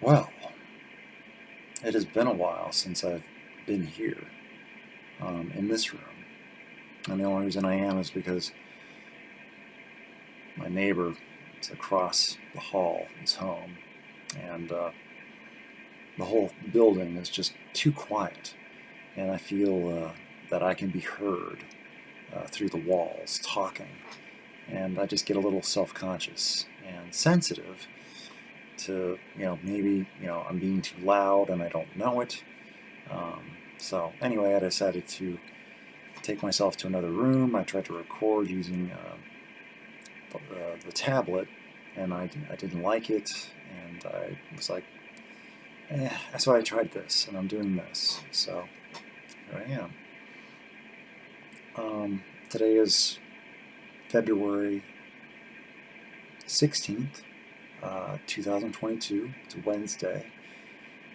Well, it has been a while since I've been here, in this room. And the only reason I am is because my neighbor is across the hall is home, and the whole building is just too quiet. And I feel that I can be heard through the walls talking. And I just get a little self-conscious and sensitive to, maybe, I'm being too loud and I don't know it. So anyway, I decided to take myself to another room. I tried to record using the tablet, and I didn't like it, and I was like, so I tried this, and I'm doing this. So here I am. Today is February 16th, 2022. It's a Wednesday.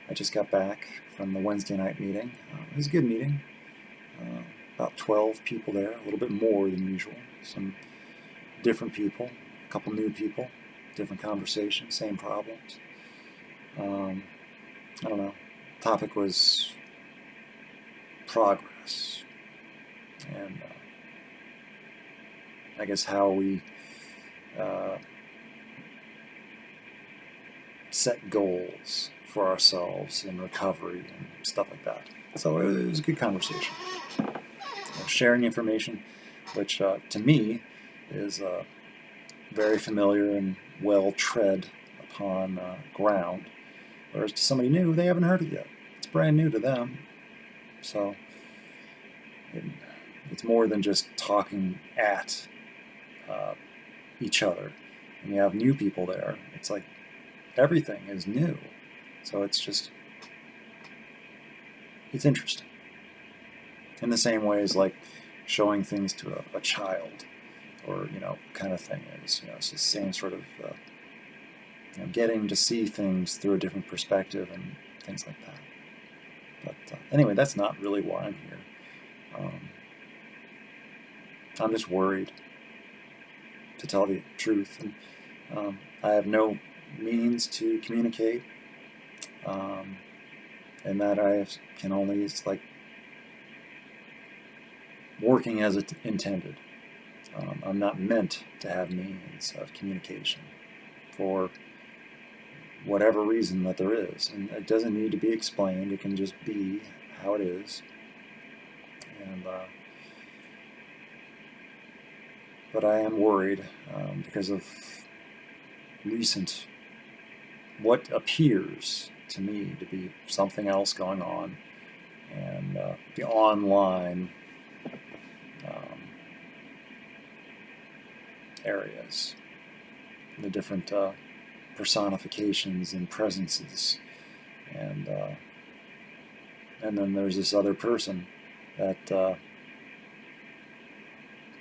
I just got back from the Wednesday night meeting. It was a good meeting. About 12 people there, a little bit more than usual. Some different people, a couple new people, different conversations, same problems. I don't know. Topic was progress, and I guess how we set goals for ourselves in recovery and stuff like that. So it was a good conversation. Sharing information, which to me is very familiar and well tread upon ground, whereas to somebody new, they haven't heard it yet. It's brand new to them. So it's more than just talking at each other. And you have new people there. It's like everything is new. So it's interesting. In the same way as like showing things to a child, or kind of thing is, it's the same sort of getting to see things through a different perspective and things like that. But anyway, that's not really why I'm here. I'm just worried, to tell the truth, and I have no means to communicate, and that I can only, it's like working as it intended. I'm not meant to have means of communication for whatever reason that there is, and it doesn't need to be explained. It can just be how it is. And but I am worried because of what appears to me to be something else going on, and the online areas, the different personifications and presences, and then there's this other person that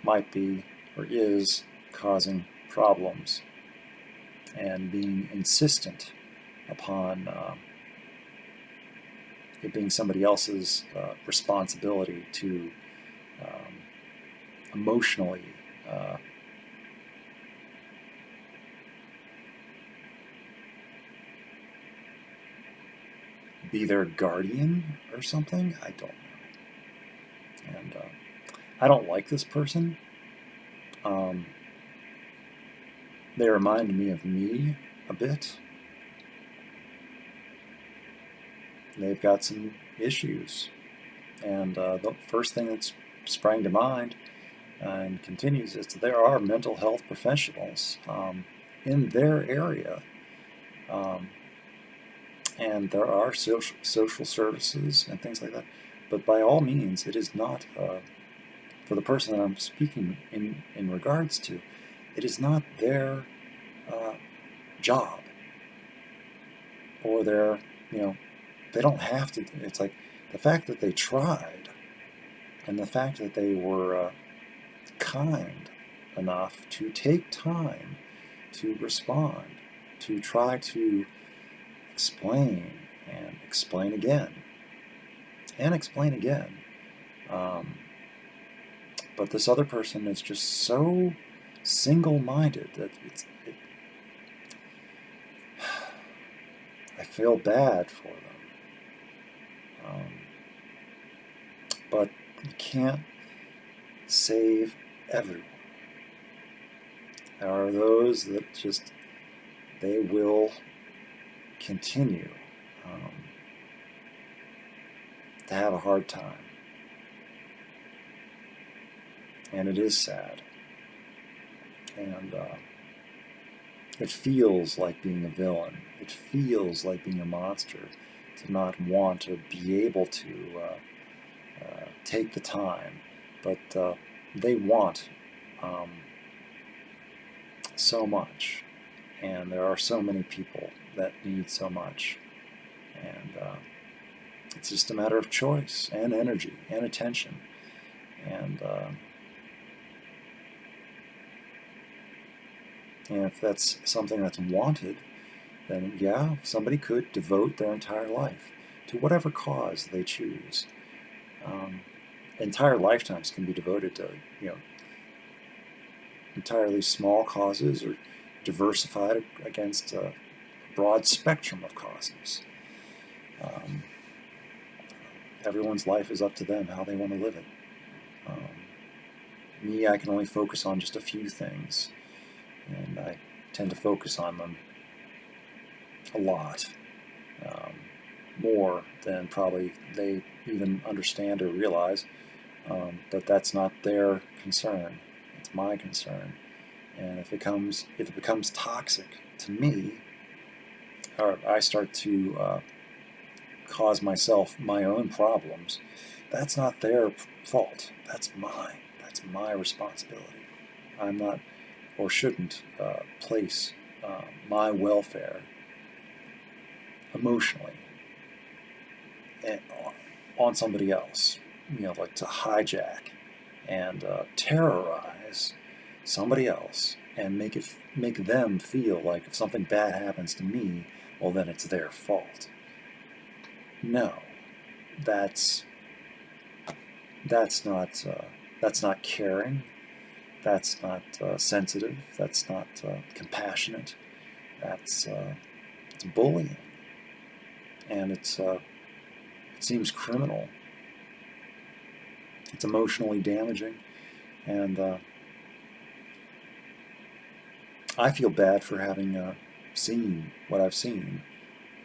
might be or is causing problems and being insistent upon it being somebody else's responsibility to emotionally be their guardian or something. I don't know. And I don't like this person. They remind me of me a bit. They've got some issues. And the first thing that sprang to mind and continues is that there are mental health professionals in their area. And there are social services and things like that. But by all means, it is not, for the person that I'm speaking in regards to, it is not their job, or their, they don't have to. It's like the fact that they tried, and the fact that they were kind enough to take time to respond, to try to explain and explain again and explain again. But this other person is just so single-minded that I feel bad for them. But you can't save everyone. There are those that just, they will continue to have a hard time. And it is sad. And it feels like being a villain. It feels like being a monster to not want to be able to take the time. But they want so much. And there are so many people that need so much. And it's just a matter of choice and energy and attention. And if that's something that's wanted, then yeah, somebody could devote their entire life to whatever cause they choose. Entire lifetimes can be devoted to, entirely small causes, or diversified against a broad spectrum of causes. Everyone's life is up to them, how they want to live it. Me, I can only focus on just a few things, and I tend to focus on them a lot, more than probably they even understand or realize. But that's not their concern; it's my concern. And if it becomes toxic to me, or I start to cause myself my own problems, that's not their fault. That's mine. That's my responsibility. I'm not, or shouldn't, place my welfare emotionally on somebody else. Like to hijack and terrorize somebody else and make them feel like if something bad happens to me, well, then it's their fault. No, that's not caring. That's not sensitive. That's not compassionate. It's bullying, and it seems criminal. It's emotionally damaging, and I feel bad for having seen what I've seen.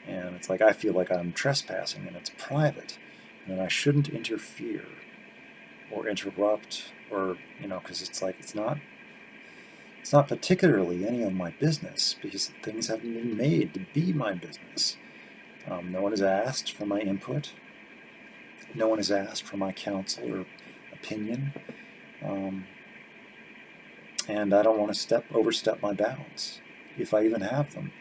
And it's like I feel like I'm trespassing, and it's private, and I shouldn't interfere or interrupt, or because it's like it's not particularly any of my business, because things haven't been made to be my business. No one has asked for my input. No one has asked for my counsel or opinion, and I don't want to overstep my bounds, if I even have them.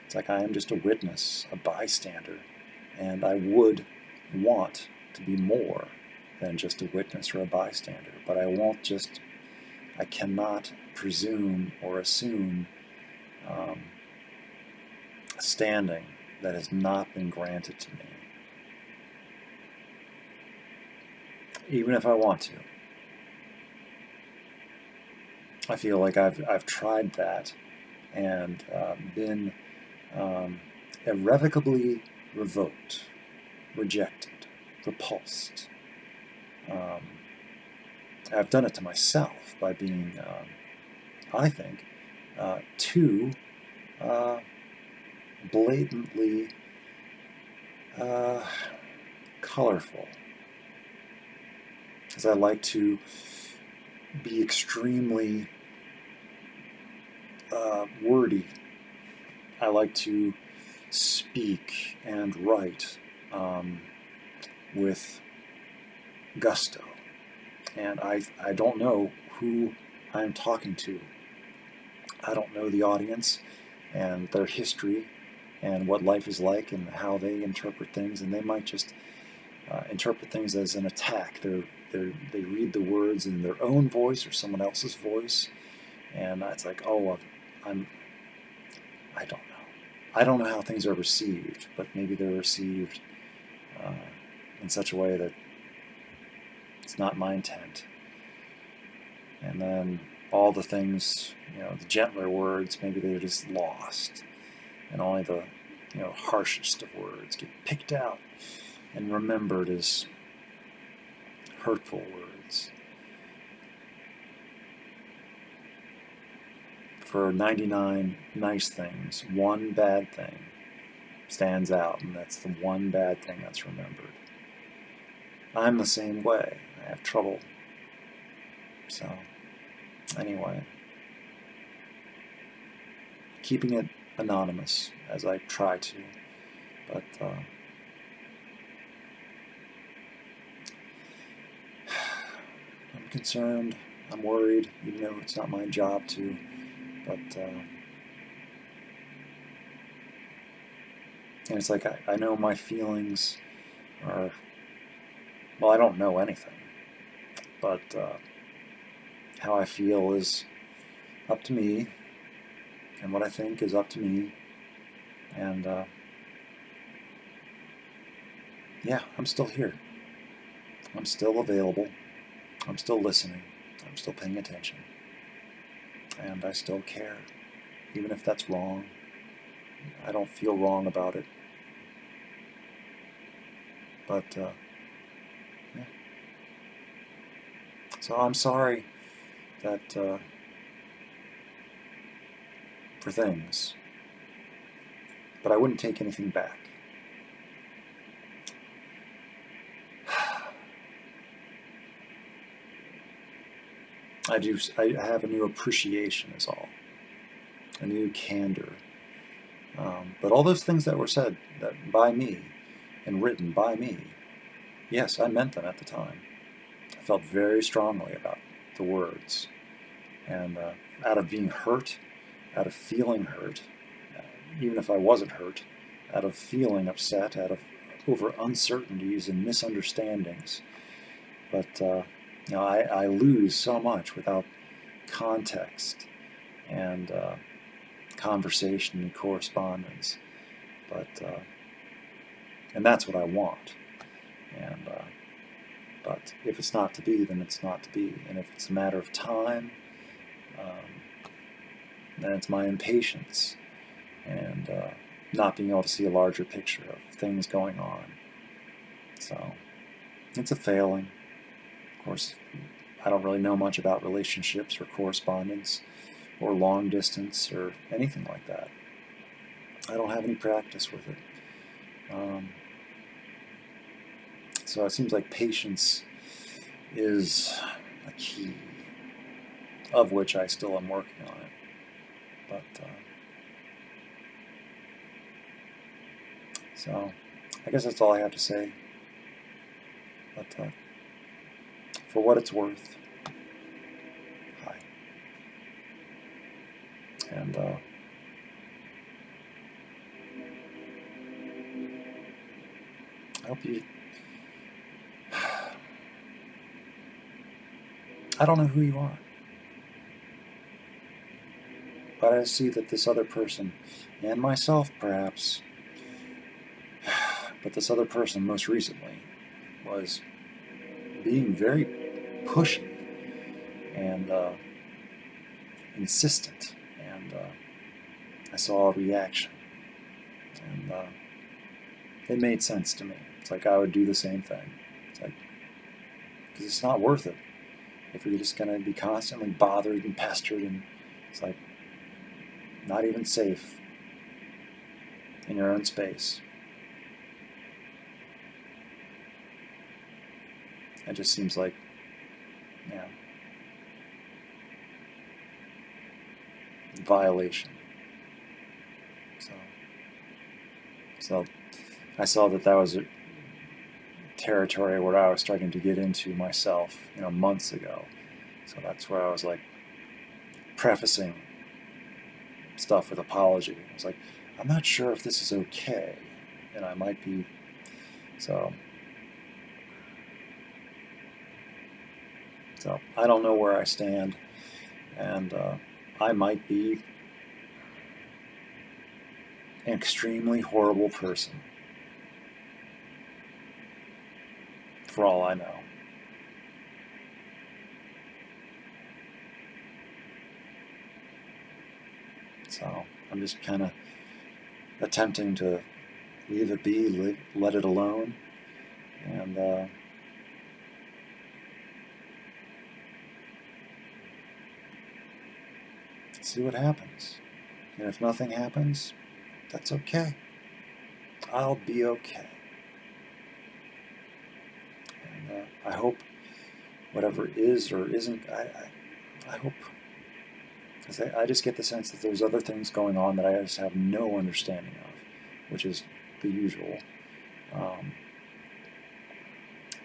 It's like I am just a witness, a bystander, and I would want to be more than just a witness or a bystander, but I cannot presume or assume a standing that has not been granted to me, even if I want to. I feel like I've tried that and been irrevocably revoked, rejected, repulsed. I've done it to myself by being, I think, too blatantly colorful, because I like to be extremely wordy. I like to speak and write with gusto, and I don't know who I'm talking to. I don't know the audience and their history and what life is like and how they interpret things, and they might just interpret things as an attack. They read the words in their own voice or someone else's voice, and it's like, oh, I don't know. I don't know how things are received, but maybe they're received in such a way that it's not my intent. And then all the things, the gentler words, maybe they're just lost, and only the harshest of words get picked out and remembered as hurtful words. For 99 nice things, one bad thing stands out, and that's the one bad thing that's remembered. I'm the same way. I have trouble. So, anyway, keeping it anonymous as I try to, but I'm concerned, I'm worried, even though it's not my job to, but and it's like I know my feelings are, well, I don't know anything, but how I feel is up to me, and what I think is up to me, and yeah, I'm still here. I'm still available. I'm still listening. I'm still paying attention. And I still care, even if that's wrong. I don't feel wrong about it. But, yeah. So I'm sorry that, for things, but I wouldn't take anything back. I have a new appreciation is all, a new candor. But all those things that were said that by me and written by me, yes, I meant them at the time. I felt very strongly about the words. And out of being hurt, out of feeling hurt, even if I wasn't hurt, out of feeling upset, out of over uncertainties and misunderstandings. But I lose so much without context and conversation and correspondence. But and that's what I want. And but if it's not to be, then it's not to be. And if it's a matter of time, then it's my impatience and not being able to see a larger picture of things going on. So it's a failing. Of course, I don't really know much about relationships or correspondence or long distance or anything like that. I don't have any practice with it. So it seems like patience is a key, of which I still am working on it. But so I guess that's all I have to say. But for what it's worth, hi. And I hope you... I don't know who you are, but I see that this other person, and myself perhaps, but this other person most recently was being very pushy and insistent, and I saw a reaction, and it made sense to me. It's like I would do the same thing. It's like, because it's not worth it if you're just going to be constantly bothered and pestered, and it's like not even safe in your own space. It just seems like, yeah, violation. So I saw that was a territory where I was starting to get into myself, months ago. So that's where I was like prefacing stuff with apology. I was like, I'm not sure if this is okay, and I might be. So I don't know where I stand, and I might be an extremely horrible person, for all I know. So I'm just kind of attempting to leave it be, let it alone, and see what happens. And if nothing happens, that's okay. I'll be okay. And I hope whatever is or isn't, I hope, because I just get the sense that there's other things going on that I just have no understanding of, which is the usual.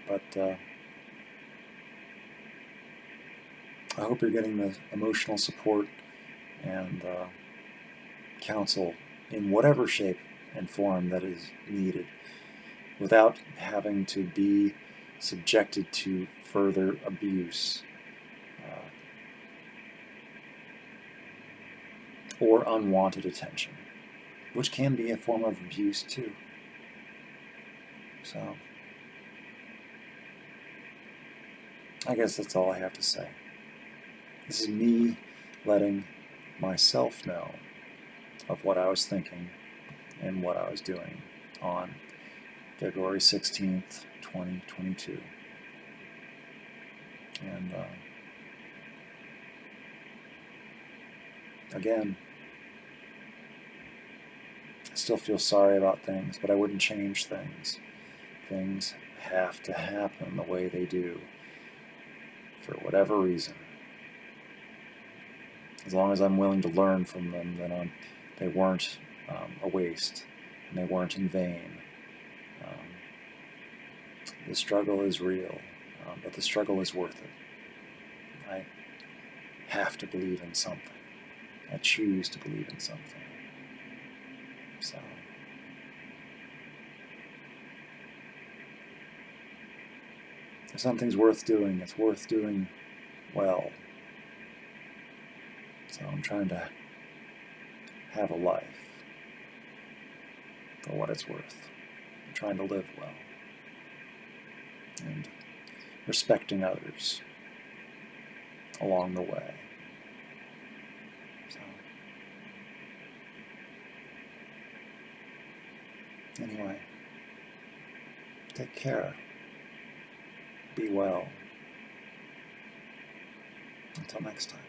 But I hope you're getting the emotional support and counsel in whatever shape and form that is needed without having to be subjected to further abuse or unwanted attention, which can be a form of abuse too. So I guess that's all I have to say. This is me letting myself know of what I was thinking and what I was doing on February 16th, 2022. And again, I still feel sorry about things, but I wouldn't change things. Things have to happen the way they do for whatever reason. As long as I'm willing to learn from them, then they weren't a waste, and they weren't in vain. The struggle is real, but the struggle is worth it. I have to believe in something. I choose to believe in something. So, if something's worth doing, it's worth doing well. So I'm trying to have a life for what it's worth. I'm trying to live well. And respecting others along the way. So, anyway, take care. Be well. Until next time.